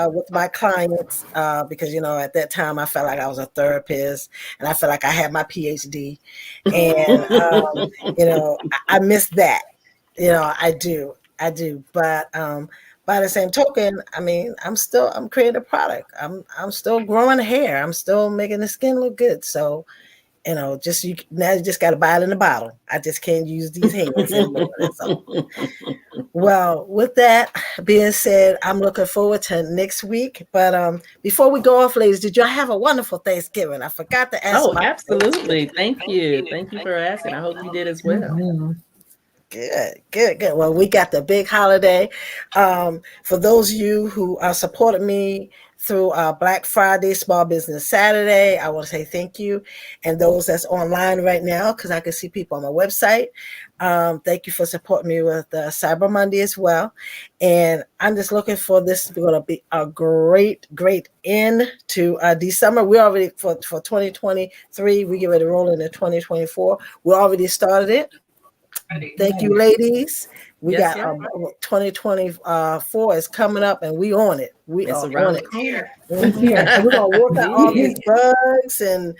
with my clients because, at that time I felt like I was a therapist and I felt like I had my PhD. And, I miss that. I do. But by the same token, I'm creating a product. I'm still growing hair. I'm still making the skin look good. So, now you just got to buy it in the bottle. I just can't use these hands anymore. So. Well, with that being said, I'm looking forward to next week. But before we go off, ladies, did y'all have a wonderful Thanksgiving? I forgot to ask. Oh, absolutely. Thank you. Thank you for asking. I hope you did as well. Mm-hmm. Good. Well, we got the big holiday. For those of you who supported me through Black Friday, Small Business Saturday, I want to say thank you. And those that's online right now, because I can see people on my website, thank you for supporting me with Cyber Monday as well. And I'm just looking for this is going to be a great end to December. We're already, for 2023, we get ready to roll into 2024. We already started it. Thank you, ladies. We got 2024 is coming up, and we on it. We are on it. So we're gonna work out all these bugs and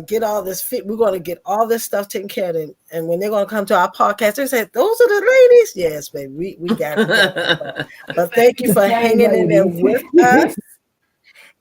get all this fit. We're gonna get all this stuff taken care of. And when they're gonna come to our podcast, they say, "Those are the ladies." Yes, baby, we got it. But thank you for hanging in there with us,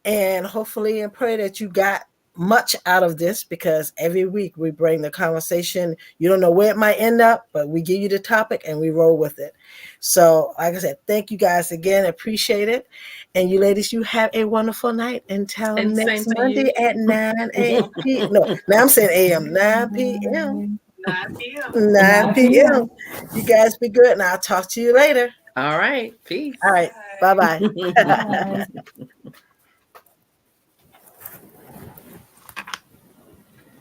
and hopefully and pray that you got much out of this because every week we bring the conversation. You don't know where it might end up, but we give you the topic and we roll with it. So, like I said, thank you guys again. Appreciate it. And you ladies, you have a wonderful night until And next same to Monday you. at 9 a.m. No, now I'm saying a.m. 9 p.m. 9 p.m. 9 p.m. You guys be good, and I'll talk to you later. All right. Peace. All right. Bye-bye. Bye.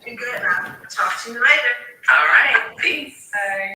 Be good, and I'll talk to you later. All right. Peace. Bye.